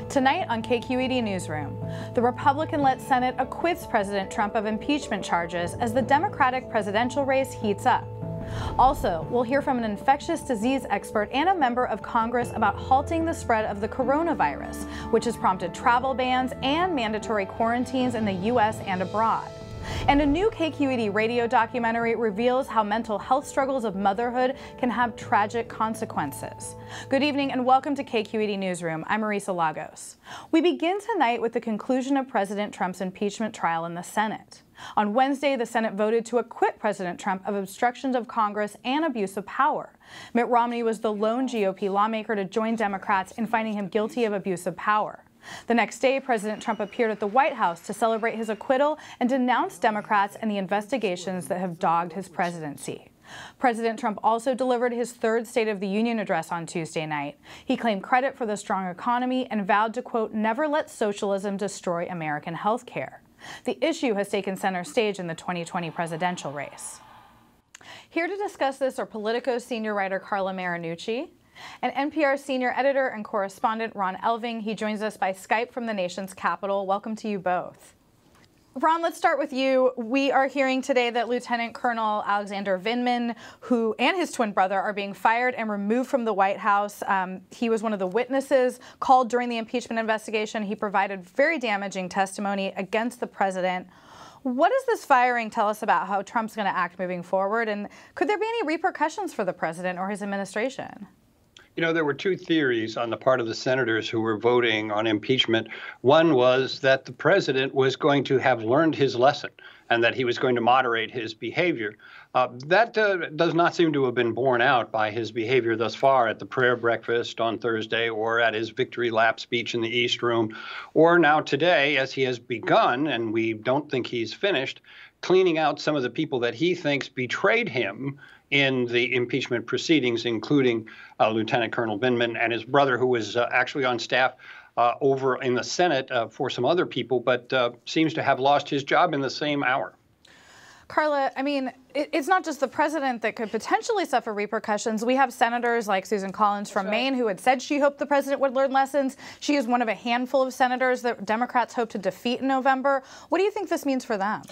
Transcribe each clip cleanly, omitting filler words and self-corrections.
Tonight on KQED Newsroom, the Republican-led Senate acquits President Trump of impeachment charges as the Democratic presidential race heats up. Also, we'll hear from an infectious disease expert and a member of Congress about halting the spread of the coronavirus, which has prompted travel bans and mandatory quarantines in the U.S. and abroad. And a new KQED radio documentary reveals how mental health struggles of motherhood can have tragic consequences. Good evening and welcome to KQED Newsroom. I'm Marisa Lagos. We begin tonight with the conclusion of President Trump's impeachment trial in the Senate. On Wednesday, the Senate voted to acquit President Trump of obstructions of Congress and abuse of power. Mitt Romney was the lone GOP lawmaker to join Democrats in finding him guilty of abuse of power. The next day, President Trump appeared at the White House to celebrate his acquittal and denounced Democrats and the investigations that have dogged his presidency. President Trump also delivered his third State of the Union address on Tuesday night. He claimed credit for the strong economy and vowed to, quote, never let socialism destroy American health care. The issue has taken center stage in the 2020 presidential race. Here to discuss this are Politico senior writer Carla Marinucci and NPR senior editor and correspondent Ron Elving. He joins us by Skype from the nation's capital. Welcome to you both. Ron, let's start with you. We are hearing today that Lieutenant Colonel Alexander Vindman, who and his twin brother are being fired and removed from the White House. He was one of the witnesses called during the impeachment investigation. He provided very damaging testimony against the president. What does this firing tell us about how Trump's going to act moving forward? And could there be any repercussions for the president or his administration? You know, there were two theories on the part of the senators who were voting on impeachment. One was that the president was going to have learned his lesson and that he was going to moderate his behavior. That does not seem to have been borne out by his behavior thus far at the prayer breakfast on Thursday or at his victory lap speech in the East Room, or now today as he has begun, and we don't think he's finished, cleaning out some of the people that he thinks betrayed him in the impeachment proceedings, including Lieutenant Colonel Vindman and his brother, who was actually on staff over in the Senate for some other people, but seems to have lost his job in the same hour. Carla, I mean, it's not just the president that could potentially suffer repercussions. We have senators like Susan Collins from Maine who had said she hoped the president would learn lessons. She is one of a handful of senators that Democrats hope to defeat in November. What do you think this means for them?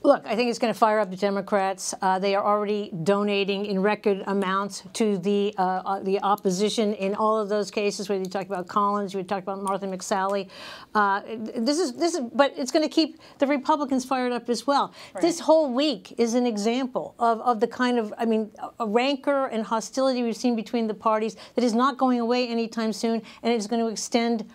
Look, I think it's going to fire up the Democrats. They are already donating in record amounts to the opposition in all of those cases. Whether you talk about Collins, you talk about Martha McSally. But it's going to keep the Republicans fired up as well. Right. This whole week is an example of the kind of, a rancor and hostility we've seen between the parties that is not going away anytime soon, and it's going to extend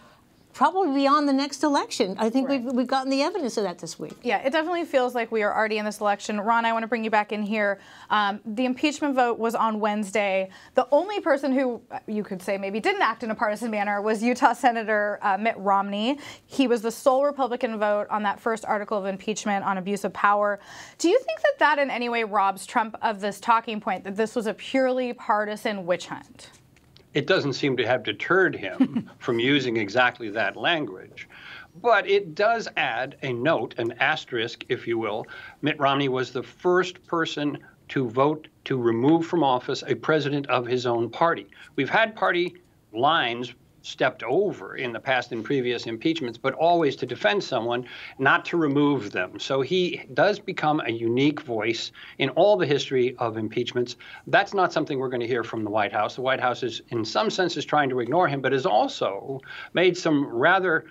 probably beyond the next election. I think we've gotten the evidence of that this week. Yeah, it definitely feels like we are already in this election. Ron, I want to bring you back in here. The impeachment vote was on Wednesday. The only person who you could say maybe didn't act in a partisan manner was Utah Senator Mitt Romney. He was the sole Republican vote on that first article of impeachment on abuse of power. Do you think that that in any way robs Trump of this talking point that this was a purely partisan witch hunt? It doesn't seem to have deterred him from using exactly that language. But it does add a note, an asterisk, if you will. Mitt Romney was the first person to vote to remove from office a president of his own party. We've had party lines stepped over in the past in previous impeachments, but always to defend someone, not to remove them. So he does become a unique voice in all the history of impeachments. That's not something we're going to hear from the White House. The White House is, in some senses, trying to ignore him, but has also made some rather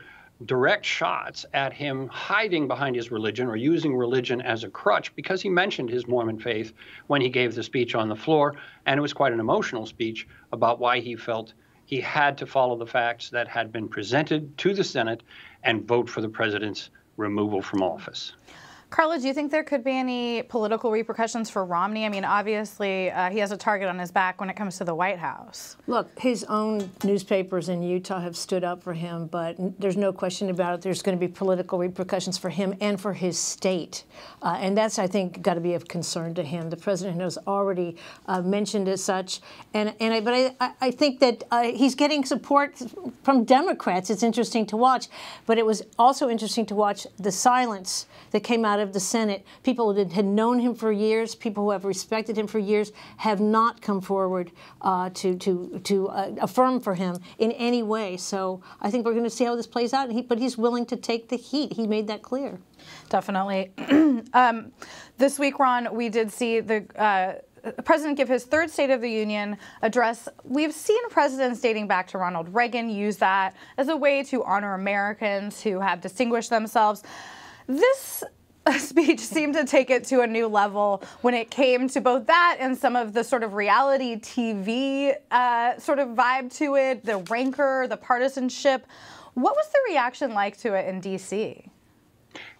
direct shots at him hiding behind his religion or using religion as a crutch, because he mentioned his Mormon faith when he gave the speech on the floor, and it was quite an emotional speech about why he felt he had to follow the facts that had been presented to the Senate and vote for the president's removal from office. Carla, do you think there could be any political repercussions for Romney? I mean, obviously, he has a target on his back when it comes to the White House. Look, his own newspapers in Utah have stood up for him, but there's no question about it. There's going to be political repercussions for him and for his state. And that's, I think, got to be of concern to him. The president has already mentioned as such. But I think that he's getting support from Democrats. It's interesting to watch. But it was also interesting to watch the silence that came out of the Senate, people that had known him for years, people who have respected him for years, have not come forward to affirm for him in any way. So I think we're going to see how this plays out. But he's willing to take the heat. He made that clear. Definitely. This week, Ron, we did see the President give his third State of the Union address. We've seen presidents dating back to Ronald Reagan use that as a way to honor Americans who have distinguished themselves. This speech seemed to take it to a new level when it came to both that and some of the sort of reality TV sort of vibe to it, the rancor, the partisanship. What was the reaction like to it in D.C.?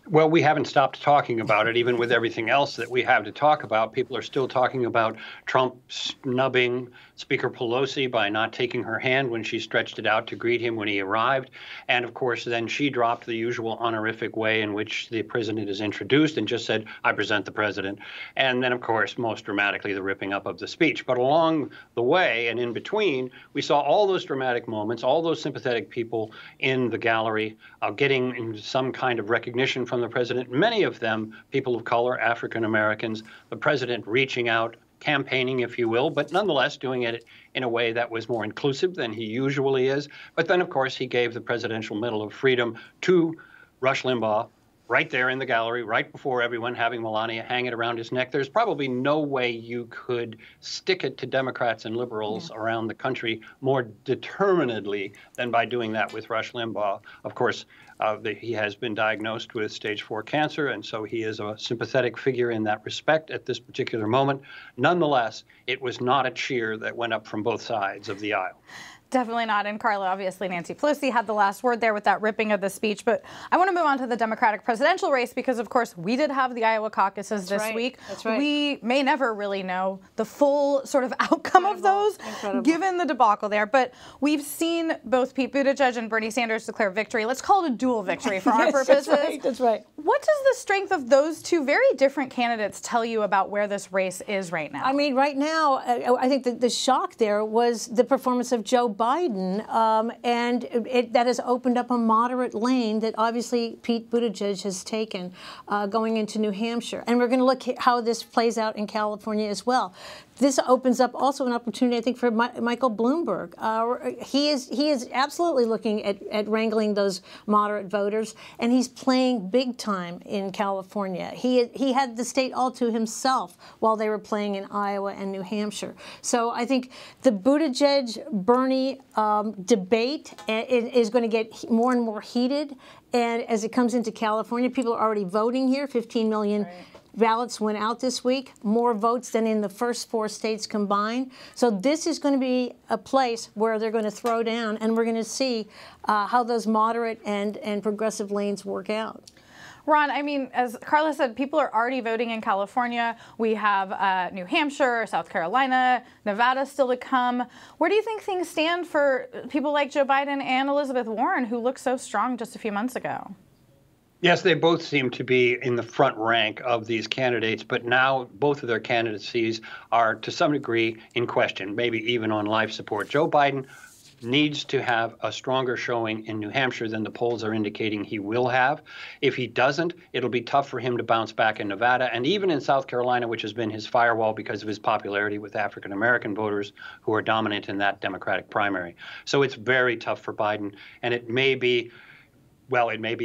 Well, we haven't stopped talking about it, even with everything else that we have to talk about. People are still talking about Trump snubbing Speaker Pelosi by not taking her hand when she stretched it out to greet him when he arrived. And of course, then she dropped the usual honorific way in which the president is introduced and just said, "I present the president." And then, of course, most dramatically, the ripping up of the speech. But along the way and in between, we saw all those dramatic moments, all those sympathetic people in the gallery getting some kind of recognition from the president, many of them people of color, African Americans, the president reaching out, campaigning, if you will, but nonetheless doing it in a way that was more inclusive than he usually is. But then, of course, he gave the Presidential Medal of Freedom to Rush Limbaugh right there in the gallery, right before everyone, having Melania hang it around his neck. There's probably no way you could stick it to Democrats and liberals around the country more determinedly than by doing that with Rush Limbaugh. Of course, he has been diagnosed with stage 4 cancer, and so he is a sympathetic figure in that respect at this particular moment. Nonetheless, it was not a cheer that went up from both sides of the aisle. Definitely not. And Carla, obviously Nancy Pelosi had the last word there with that ripping of the speech. But I want to move on to the Democratic presidential race because, of course, we did have the Iowa caucuses this week. That's right. We may never really know the full sort of outcome of those, given the debacle there. But we've seen both Pete Buttigieg and Bernie Sanders declare victory. Let's call it a dual victory for our purposes. That's right. What does the strength of those two very different candidates tell you about where this race is right now? I mean, right now, I think that the shock there was the performance of Joe Biden, and that has opened up a moderate lane that obviously Pete Buttigieg has taken going into New Hampshire. And we're going to look at how this plays out in California as well. This opens up also an opportunity, I think, for Michael Bloomberg. He is absolutely looking at wrangling those moderate voters, and he's playing big time in California. He had the state all to himself while they were playing in Iowa and New Hampshire. So I think the Buttigieg-Bernie debate is going to get more and more heated. And as it comes into California, people are already voting here, 15 million. Right. Ballots went out this week, more votes than in the first 4 states combined. So this is going to be a place where they're going to throw down, and we're going to see how those moderate and progressive lanes work out. Ron, I mean, as Carla said, people are already voting in California. We have New Hampshire, South Carolina, Nevada still to come. Where do you think things stand for people like Joe Biden and Elizabeth Warren, who looked so strong just a few months ago? Yes, they both seem to be in the front rank of these candidates, but now both of their candidacies are to some degree in question, maybe even on life support. Joe Biden needs to have a stronger showing in New Hampshire than the polls are indicating he will have. If he doesn't, it'll be tough for him to bounce back in Nevada and even in South Carolina, which has been his firewall because of his popularity with African-American voters who are dominant in that Democratic primary. So it's very tough for Biden, and it may be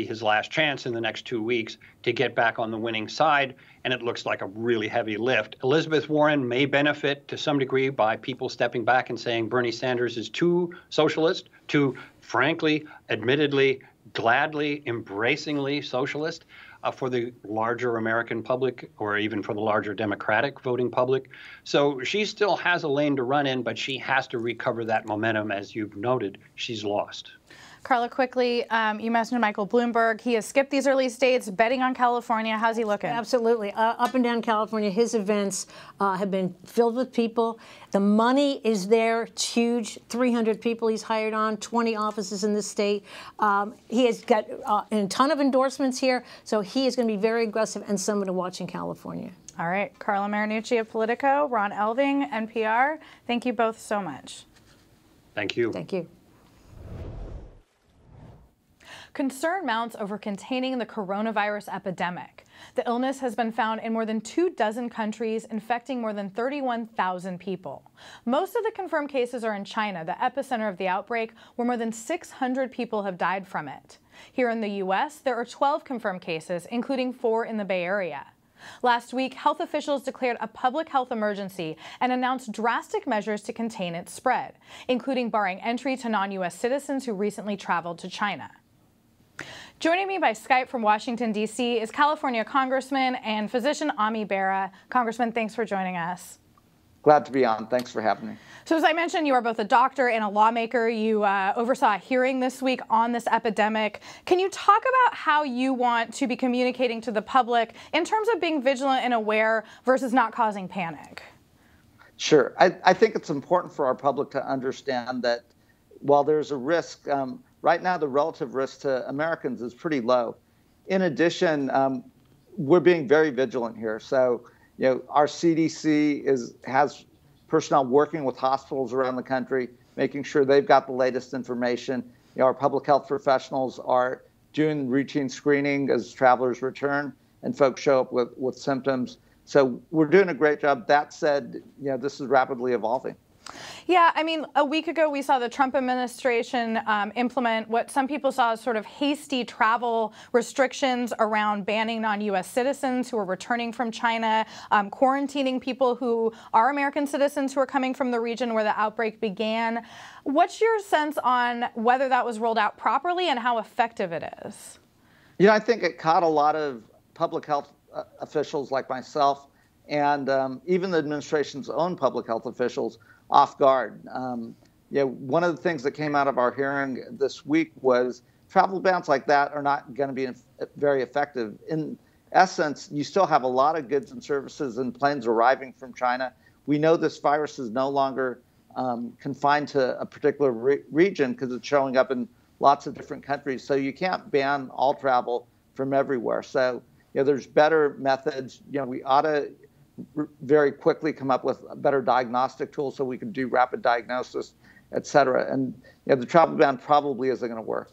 his last chance in the next 2 weeks to get back on the winning side, and it looks like a really heavy lift. Elizabeth Warren may benefit to some degree by people stepping back and saying Bernie Sanders is too socialist, too frankly, admittedly, gladly, embracingly socialist for the larger American public or even for the larger Democratic voting public. So she still has a lane to run in, but she has to recover that momentum. As you've noted, she's lost. Carla, quickly, you mentioned Michael Bloomberg. He has skipped these early states, betting on California. How's he looking? Absolutely. Up and down California, his events have been filled with people. The money is there. It's huge. 300 people he's hired on, 20 offices in the state. He has got a ton of endorsements here, so he is going to be very aggressive and someone to watch in California. All right. Carla Marinucci of Politico, Ron Elving, NPR, thank you both so much. Thank you. Thank you. Concern mounts over containing the coronavirus epidemic. The illness has been found in more than 24 countries, infecting more than 31,000 people. Most of the confirmed cases are in China, the epicenter of the outbreak, where more than 600 people have died from it. Here in the U.S., there are 12 confirmed cases, including 4 in the Bay Area. Last week, health officials declared a public health emergency and announced drastic measures to contain its spread, including barring entry to non-U.S. citizens who recently traveled to China. Joining me by Skype from Washington, D.C. is California Congressman and physician Bera. Congressman, thanks for joining us. Glad to be on. Thanks for having me. So as I mentioned, you are both a doctor and a lawmaker. You oversaw a hearing this week on this epidemic. Can you talk about how you want to be communicating to the public in terms of being vigilant and aware versus not causing panic? Sure. I think it's important for our public to understand that while there's a risk, right now the relative risk to Americans is pretty low. In addition, we're being very vigilant here. So, our CDC has personnel working with hospitals around the country, making sure they've got the latest information. Our public health professionals are doing routine screening as travelers return and folks show up with symptoms. So we're doing a great job. That said, this is rapidly evolving. Yeah, I mean, a week ago we saw the Trump administration implement what some people saw as sort of hasty travel restrictions around banning non-U.S. citizens who are returning from China, quarantining people who are American citizens who are coming from the region where the outbreak began. What's your sense on whether that was rolled out properly and how effective it is? I think it caught a lot of public health officials like myself and even the administration's own public health officials off guard. One of the things that came out of our hearing this week was travel bans like that are not going to be very effective. In essence, you still have a lot of goods and services and planes arriving from China. We know this virus is no longer confined to a particular region because it's showing up in lots of different countries. So you can't ban all travel from everywhere. So there's better methods. We ought to very quickly come up with a better diagnostic tools so we can do rapid diagnosis, et cetera. And the travel ban probably isn't going to work.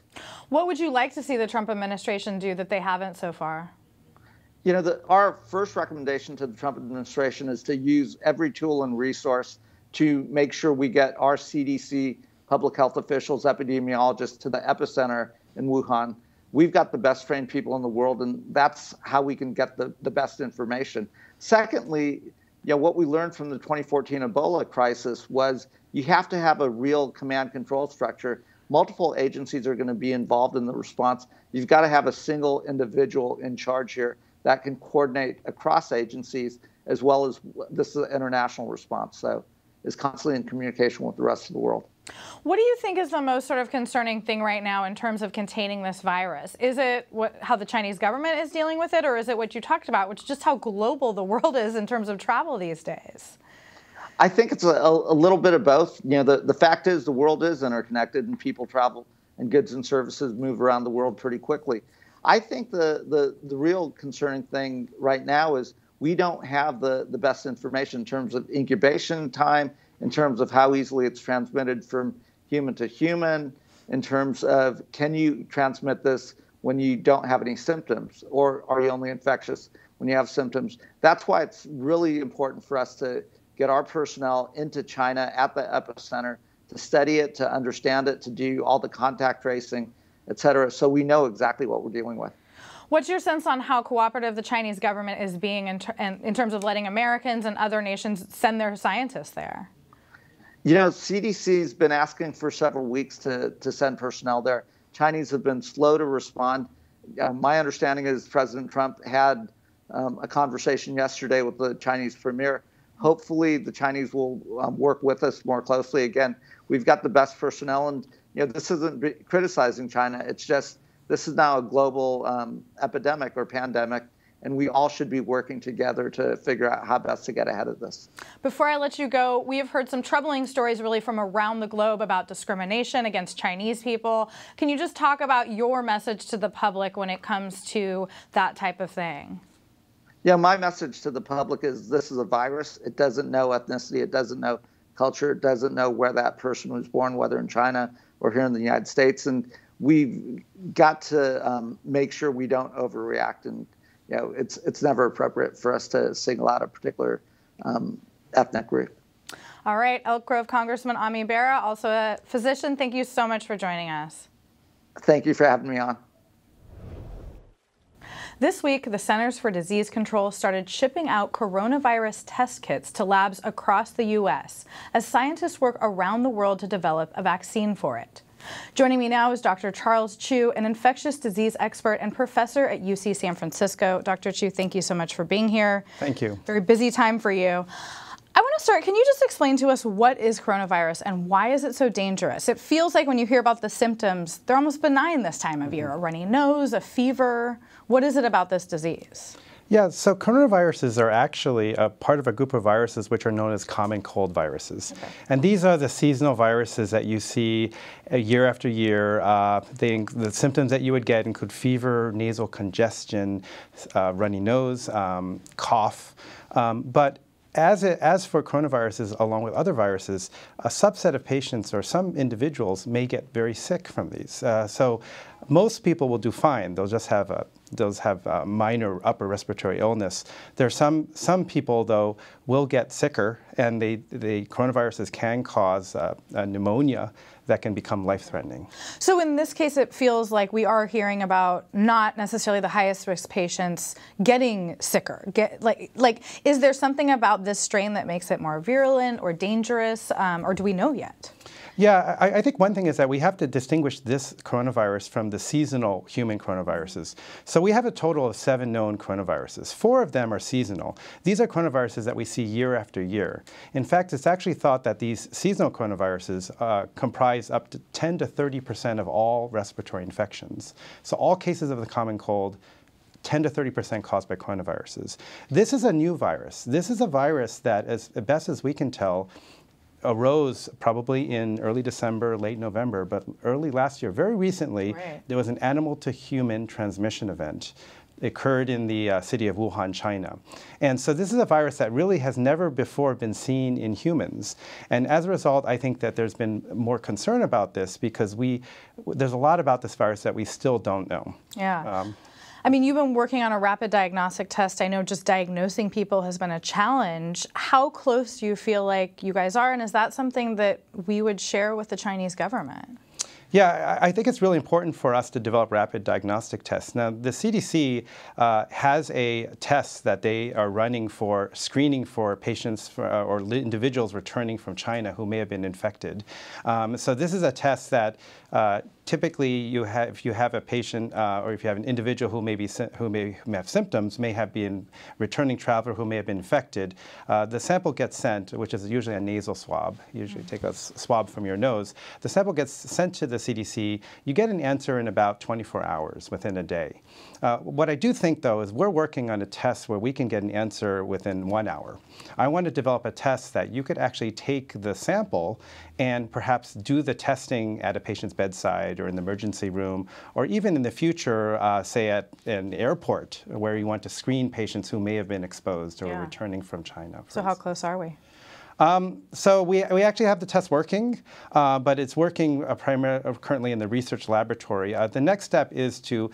What would you like to see the Trump administration do that they haven't so far? Our first recommendation to the Trump administration is to use every tool and resource to make sure we get our CDC, public health officials, epidemiologists to the epicenter in Wuhan. We've got the best trained people in the world, and that's how we can get the best information. Secondly, what we learned from the 2014 Ebola crisis was you have to have a real command control structure. Multiple agencies are going to be involved in the response. You've got to have a single individual in charge here that can coordinate across agencies, as well as this is an international response. So is constantly in communication with the rest of the world. What do you think is the most sort of concerning thing right now in terms of containing this virus? Is it how the Chinese government is dealing with it, or is it what you talked about, which is just how global the world is in terms of travel these days? I think it's a little bit of both. The fact is the world is interconnected and people travel and goods and services move around the world pretty quickly. I think the real concerning thing right now is we don't have the best information in terms of incubation time, in terms of how easily it's transmitted from human to human, in terms of can you transmit this when you don't have any symptoms, or are you only infectious when you have symptoms? That's why it's really important for us to get our personnel into China at the epicenter, to study it, to understand it, to do all the contact tracing, et cetera, so we know exactly what we're dealing with. What's your sense on how cooperative the Chinese government is being in terms of letting Americans and other nations send their scientists there? CDC's been asking for several weeks to send personnel there. Chinese have been slow to respond. My understanding is President Trump had a conversation yesterday with the Chinese premier. Hopefully the Chinese will work with us more closely. Again, we've got the best personnel, and this isn't criticizing China. It's just this is now a global epidemic or pandemic, and we all should be working together to figure out how best to get ahead of this. Before I let you go, we have heard some troubling stories really from around the globe about discrimination against Chinese people. Can you just talk about your message to the public when it comes to that type of thing? Yeah, my message to the public is this is a virus. It doesn't know ethnicity. It doesn't know culture. It doesn't know where that person was born, whether in China or here in the United States. And we've got to make sure we don't overreact, and it's never appropriate for us to single out a particular ethnic group. All right, Elk Grove Congressman Ami Bera, also a physician, thank you so much for joining us. Thank you for having me on. This week, the Centers for Disease Control started shipping out coronavirus test kits to labs across the U.S. as scientists work around the world to develop a vaccine for it. Joining me now is Dr. Charles Chu, an infectious disease expert and professor at UC San Francisco. Dr. Chu, thank you so much for being here. Thank you. Very busy time for you. I want to start, can you just explain to us what is coronavirus and why is it so dangerous? It feels like when you hear about the symptoms, they're almost benign this time of year. A runny nose, a fever. What is it about this disease? Yeah, so coronaviruses are actually a part of a group of viruses which are known as common cold viruses. Okay. And these are the seasonal viruses that you see year after year. The symptoms that you would get include fever, nasal congestion, runny nose, cough. But as for coronaviruses, along with other viruses, a subset of patients or some individuals may get very sick from these. So most people will do fine. They'll just have a minor upper respiratory illness. There are some people, though, will get sicker, and the coronaviruses can cause a pneumonia that can become life-threatening. So in this case, it feels like we are hearing about not necessarily the highest risk patients getting sicker. Is there something about this strain that makes it more virulent or dangerous, or do we know yet? Yeah, I think one thing is that we have to distinguish this coronavirus from the seasonal human coronaviruses. So we have a total of 7 known coronaviruses. 4 of them are seasonal. These are coronaviruses that we see year after year. In fact, it's actually thought that these seasonal coronaviruses comprise up to 10 to 30% of all respiratory infections. So all cases of the common cold, 10 to 30% caused by coronaviruses. This is a new virus. This is a virus that, as best as we can tell, arose probably in early December, late November, but early last year, very recently, right, there was an animal-to-human transmission event. It occurred in the city of Wuhan, China. And so this is a virus that really has never before been seen in humans. And as a result, I think that there's been more concern about this because there's a lot about this virus that we still don't know. Yeah. I mean, you've been working on a rapid diagnostic test. I know just diagnosing people has been a challenge. How close do you feel like you guys are? And is that something that we would share with the Chinese government? Yeah, I think it's really important for us to develop rapid diagnostic tests. Now, the CDC has a test that they are running for screening for patients or individuals returning from China who may have been infected. So this is a test that typically if you have a patient or if you have an individual who may have symptoms, may have been returning traveler who may have been infected, the sample gets sent, which is usually a nasal swab. You usually take a swab from your nose. The sample gets sent to the CDC. You get an answer in about 24 hours, within a day. What I do think, though, is we're working on a test where we can get an answer within 1 hour. I want to develop a test that you could actually take the sample and perhaps do the testing at a patient's bedside or in the emergency room, or even in the future, say at an airport where you want to screen patients who may have been exposed or returning from China. So how close are we? So we actually have the test working, but it's working currently in the research laboratory. The next step is to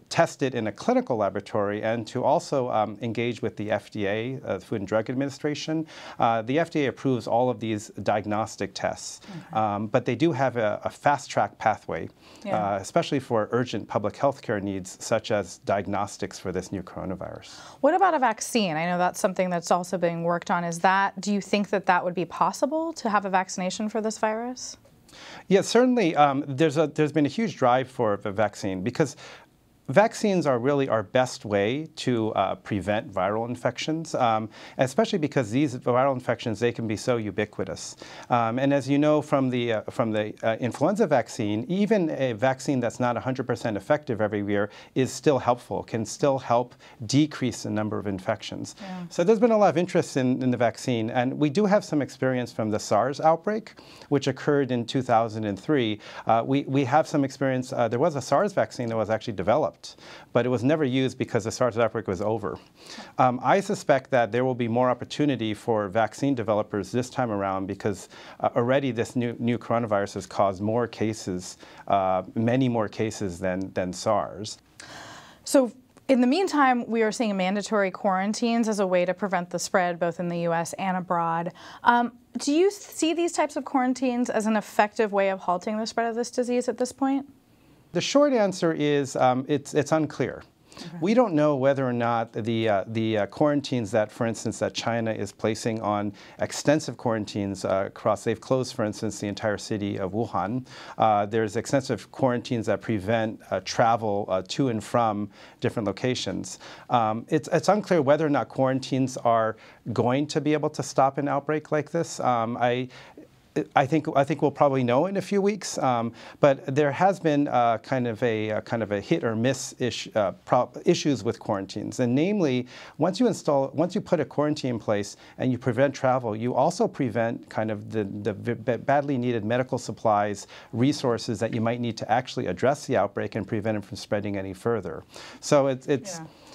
test it in a clinical laboratory and to also engage with the FDA, the Food and Drug Administration. The FDA approves all of these diagnostic tests, but they do have a fast-track pathway, especially for urgent public health care needs, such as diagnostics for this new coronavirus. What about a vaccine? I know that's something that's also being worked on. Do you think that would be possible to have a vaccination for this virus? Yeah, certainly. There's been a huge drive for a vaccine because vaccines are really our best way to prevent viral infections, especially because these viral infections, they can be so ubiquitous. And as you know from the influenza vaccine, even a vaccine that's not 100% effective every year is still helpful, can still help decrease the number of infections. Yeah. So there's been a lot of interest in the vaccine, and we do have some experience from the SARS outbreak, which occurred in 2003. We have some experience. There was a SARS vaccine that was actually developed developed, but it was never used because the SARS outbreak was over. I suspect that there will be more opportunity for vaccine developers this time around because already this new coronavirus has caused more cases, many more cases than SARS. So in the meantime, we are seeing mandatory quarantines as a way to prevent the spread both in the U.S. and abroad. Do you see these types of quarantines as an effective way of halting the spread of this disease at this point? The short answer is it's unclear. Okay. We don't know whether or not the quarantines that, for instance, that China is placing on extensive quarantines across, they've closed, for instance, the entire city of Wuhan. There's extensive quarantines that prevent travel to and from different locations. It's unclear whether or not quarantines are going to be able to stop an outbreak like this. I think we'll probably know in a few weeks, but there has been kind of a hit or miss issues with quarantines, and namely, once you put a quarantine in place and you prevent travel, you also prevent kind of the badly needed medical supplies, resources that you might need to actually address the outbreak and prevent it from spreading any further. So it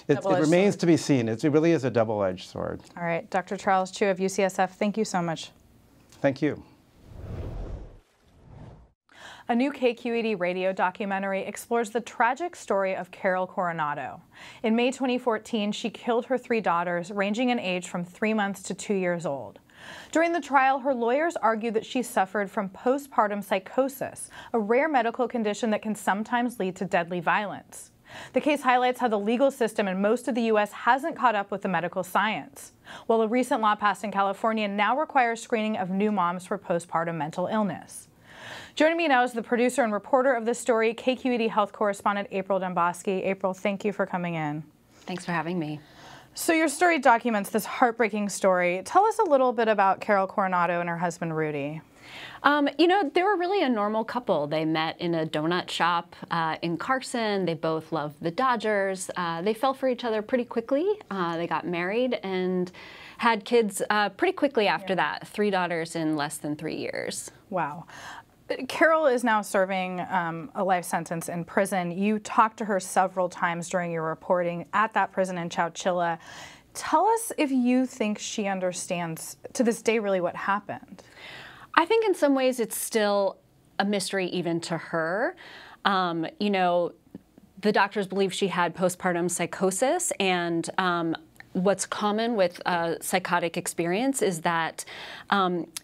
remains to be seen. It really is a double-edged sword. All right, Dr. Charles Chu of UCSF, thank you so much. Thank you. A new KQED radio documentary explores the tragic story of Carol Coronado. In May 2014, she killed her 3 daughters, ranging in age from 3 months to 2 years old. During the trial, her lawyers argued that she suffered from postpartum psychosis, a rare medical condition that can sometimes lead to deadly violence. The case highlights how the legal system in most of the U.S. hasn't caught up with the medical science. While a recent law passed in California now requires screening of new moms for postpartum mental illness. Joining me now is the producer and reporter of this story, KQED health correspondent April Domboski. April, thank you for coming in. Thanks for having me. So your story documents this heartbreaking story. Tell us a little bit about Carol Coronado and her husband, Rudy. You know, they were really a normal couple. They met in a donut shop in Carson. They both loved the Dodgers. They fell for each other pretty quickly. They got married and had kids pretty quickly after that, 3 daughters in less than 3 years. Wow. Carol is now serving a life sentence in prison. You talked to her several times during your reporting at that prison in Chowchilla. Tell us if you think she understands to this day really what happened. I think in some ways it's still a mystery even to her. You know, the doctors believe she had postpartum psychosis, and what's common with a psychotic experience is that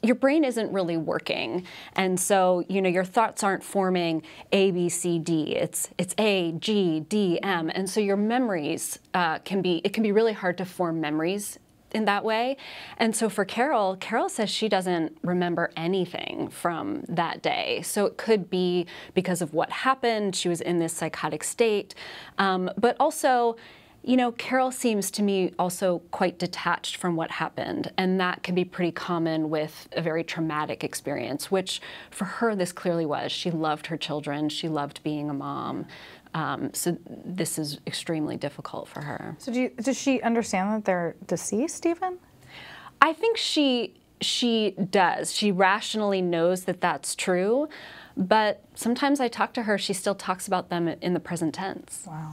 your brain isn't really working. And so, you know, your thoughts aren't forming A, B, C, D. It's A, G, D, M. And so your memories it can be really hard to form memories in that way. And so for Carol says she doesn't remember anything from that day. So it could be because of what happened. She was in this psychotic state. But also, you know, Carol seems to me also quite detached from what happened, and that can be pretty common with a very traumatic experience, which for her this clearly was. She loved her children, she loved being a mom, so this is extremely difficult for her. So does she understand that they're deceased even? I think she does. She rationally knows that that's true, but sometimes I talk to her, she still talks about them in the present tense. Wow.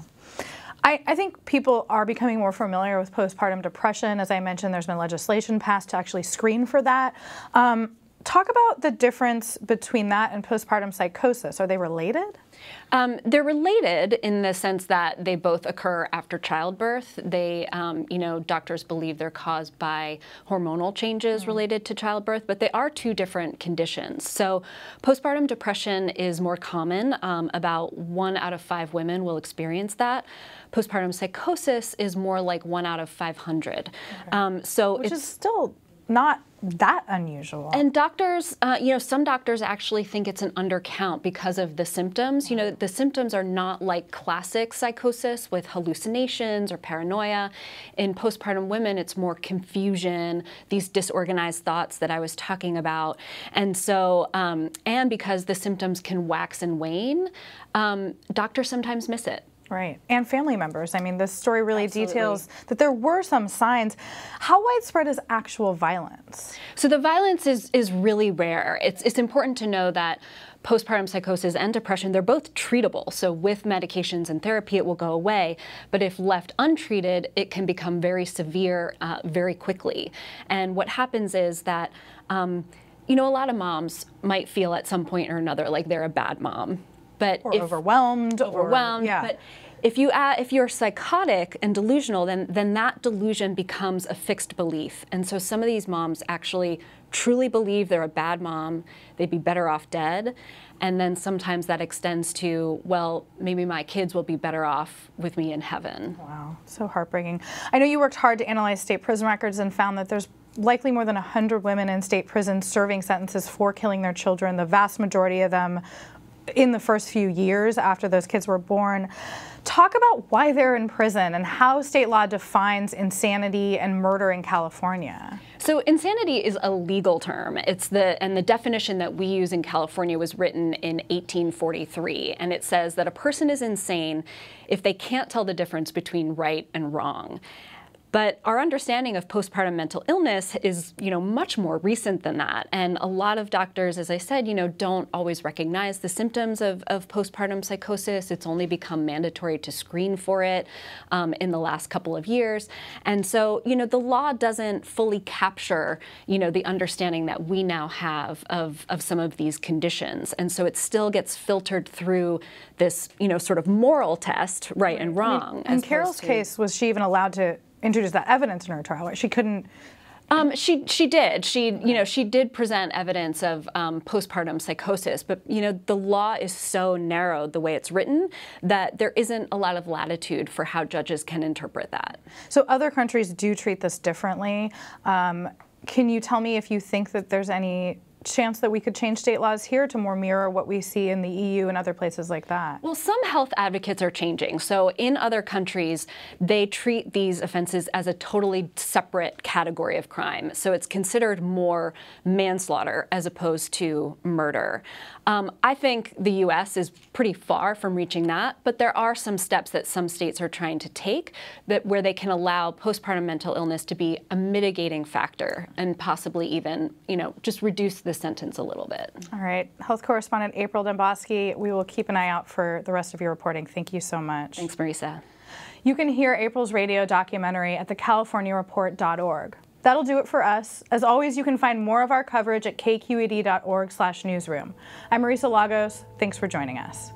I think people are becoming more familiar with postpartum depression. As I mentioned, there's been legislation passed to actually screen for that. Talk about the difference between that and postpartum psychosis. Are they related? They're related in the sense that they both occur after childbirth. They, you know, doctors believe they're caused by hormonal changes related to childbirth, but they are 2 different conditions. So postpartum depression is more common. About 1 out of 5 women will experience that. Postpartum psychosis is more like 1 out of 500. Okay. Which is still not that unusual. And doctors, you know, some doctors actually think it's an undercount because of the symptoms. You know, the symptoms are not like classic psychosis with hallucinations or paranoia. In postpartum women, it's more confusion, these disorganized thoughts that I was talking about. And so, and because the symptoms can wax and wane, doctors sometimes miss it. Right, and family members. I mean, this story really Absolutely. details that there were some signs. How widespread is actual violence? So the violence is really rare. It's important to know that postpartum psychosis and depression, they're both treatable. So with medications and therapy, it will go away. But if left untreated, it can become very severe very quickly. And what happens is that, you know, a lot of moms might feel at some point or another like they're a bad mom. But Or overwhelmed. Yeah. But if you're psychotic and delusional, then that delusion becomes a fixed belief. And so some of these moms actually truly believe they're a bad mom, they'd be better off dead. And then sometimes that extends to, well, maybe my kids will be better off with me in heaven. Wow, so heartbreaking. I know you worked hard to analyze state prison records and found that there's likely more than 100 women in state prisons serving sentences for killing their children, the vast majority of them in the first few years after those kids were born. Talk about why they're in prison and how state law defines insanity and murder in California. So insanity is a legal term. And the definition that we use in California was written in 1843, and it says that a person is insane if they can't tell the difference between right and wrong. But our understanding of postpartum mental illness is, you know, much more recent than that. And a lot of doctors, as I said, you know, don't always recognize the symptoms of postpartum psychosis. It's only become mandatory to screen for it in the last couple of years. And so, you know, the law doesn't fully capture, you know, the understanding that we now have of some of these conditions. And so it still gets filtered through this, you know, sort of moral test, right and wrong. In Carol's case, was she even allowed to introduce that evidence in her trial? She couldn't. She did. She did present evidence of postpartum psychosis, but you know the law is so narrowed the way it's written that there isn't a lot of latitude for how judges can interpret that. So other countries do treat this differently. Can you tell me if you think that there's any chance that we could change state laws here to more mirror what we see in the EU and other places like that? Well, some health advocates are changing. So in other countries, they treat these offenses as a totally separate category of crime. So it's considered more manslaughter as opposed to murder. I think the U.S. is pretty far from reaching that, but there are some steps that some states are trying to take where they can allow postpartum mental illness to be a mitigating factor and possibly even, you know, just reduce the sentence a little bit. All right. Health correspondent April Demboski, we will keep an eye out for the rest of your reporting. Thank you so much. Thanks, Marisa. You can hear April's radio documentary at thecaliforniareport.org. That'll do it for us. As always, you can find more of our coverage at kqed.org/newsroom. I'm Marisa Lagos. Thanks for joining us.